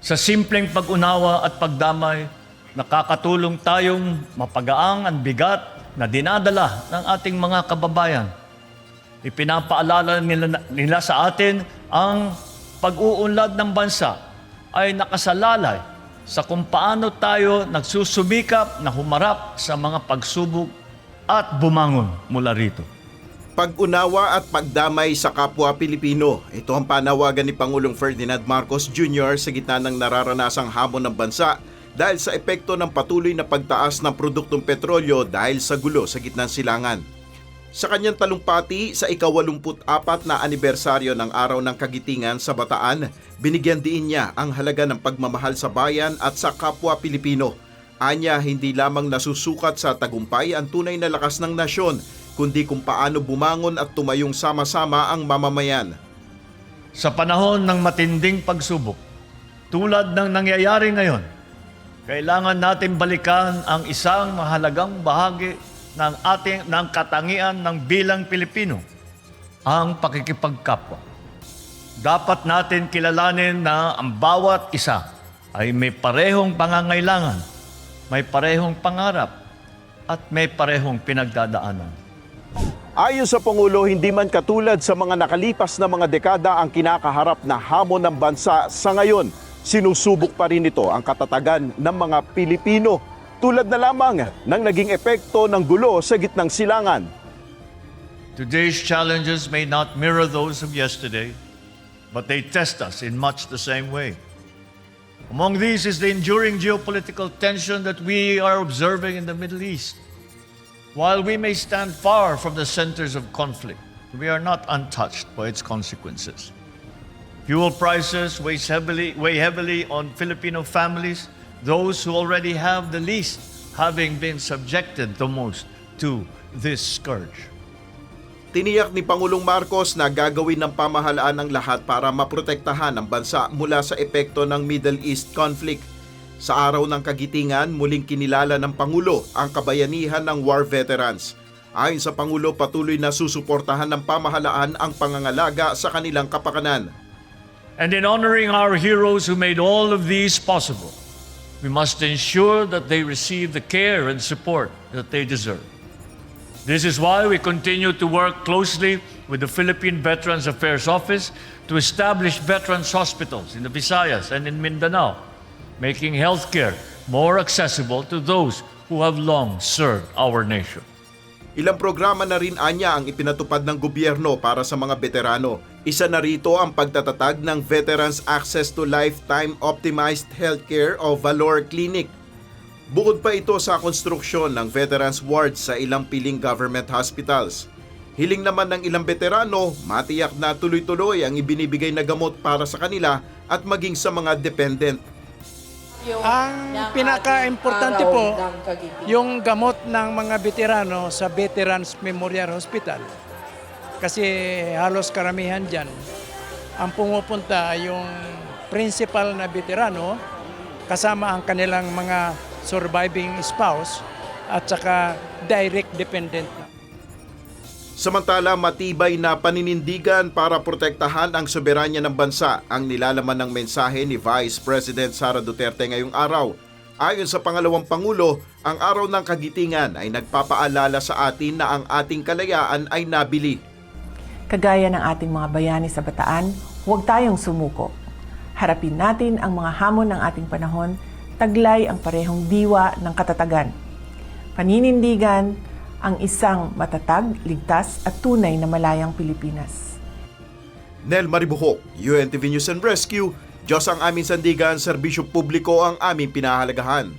Sa simpleng pag-unawa at pagdamay, nakakatulong tayong mapagaang ang bigat na dinadala ng ating mga kababayan. Ipinapaalala nila sa atin ang pag-uunlad ng bansa ay nakasalalay sa kung paano tayo nagsusumikap na humarap sa mga pagsubok at bumangon mula rito. Pag-unawa at pagdamay sa kapwa Pilipino. Ito ang panawagan ni Pangulong Ferdinand Marcos Jr. sa gitna ng nararanasang hamon ng bansa dahil sa epekto ng patuloy na pagtaas ng produktong petrolyo dahil sa gulo sa gitnang silangan. Sa kanyang talumpati sa ika-84 na anibersaryo ng Araw ng Kagitingan sa Bataan, binigyan din niya ang halaga ng pagmamahal sa bayan at sa kapwa Pilipino. Anya, hindi lamang nasusukat sa tagumpay ang tunay na lakas ng nasyon, kundi kung paano bumangon at tumayong sama-sama ang mamamayan. Sa panahon ng matinding pagsubok, tulad ng nangyayari ngayon, kailangan natin balikan ang isang mahalagang bahagi ng katangian ng bilang Pilipino, ang pakikipagkapwa. Dapat natin kilalanin na ang bawat isa ay may parehong pangangailangan, may parehong pangarap, at may parehong pinagdadaanan. Ayon sa Pangulo, hindi man katulad sa mga nakalipas na mga dekada ang kinakaharap na hamon ng bansa sa ngayon, sinusubok pa rin ito ang katatagan ng mga Pilipino, tulad na lamang ng naging epekto ng gulo sa gitnang silangan. Today's challenges may not mirror those of yesterday, but they test us in much the same way. Among these is the enduring geopolitical tension that we are observing in the Middle East. While we may stand far from the centers of conflict, we are not untouched by its consequences. Fuel prices weigh heavily on Filipino families, those who already have the least having been subjected the most to this scourge. Tiniyak ni Pangulong Marcos na gagawin ng pamahalaan ang lahat para maprotektahan ang bansa mula sa epekto ng Middle East conflict. Sa Araw ng Kagitingan, muling kinilala ng Pangulo ang kabayanihan ng war veterans. Ayon sa Pangulo, patuloy na susuportahan ng pamahalaan ang pangangalaga sa kanilang kapakanan. And in honoring our heroes who made all of these possible, we must ensure that they receive the care and support that they deserve. This is why we continue to work closely with the Philippine Veterans Affairs Office to establish veterans hospitals in the Visayas and in Mindanao, making healthcare more accessible to those who have long served our nation. Ilang programa na rin anya ang ipinatupad ng gobyerno para sa mga veterano. Isa na rito ang pagtatatag ng Veterans Access to Lifetime Optimized Healthcare o Valor Clinic. Bukod pa ito sa konstruksyon ng veterans wards sa ilang piling government hospitals. Hiling naman ng ilang veterano, matiyak na tuloy-tuloy ang ibinibigay na gamot para sa kanila at maging sa mga dependent. Ang pinaka-importante po, yung gamot ng mga veterano sa Veterans Memorial Hospital. Kasi halos karamihan dyan, ang pumupunta yung principal na veterano kasama ang kanilang mga surviving spouse at saka direct dependent. Samantala, matibay na paninindigan para protektahan ang soberanya ng bansa ang nilalaman ng mensahe ni Vice President Sara Duterte ngayong araw. Ayon sa pangalawang Pangulo, ang Araw ng Kagitingan ay nagpapaalala sa atin na ang ating kalayaan ay nabili. Kagaya ng ating mga bayani sa Bataan, huwag tayong sumuko. Harapin natin ang mga hamon ng ating panahon, taglay ang parehong diwa ng katatagan. Paninindigan ang isang matatag, ligtas at tunay na malayang Pilipinas. Nel Maribuhok, UNTV News and Rescue, Diyos ang aming sandigan, serbisyo publiko ang aming pinahalagahan.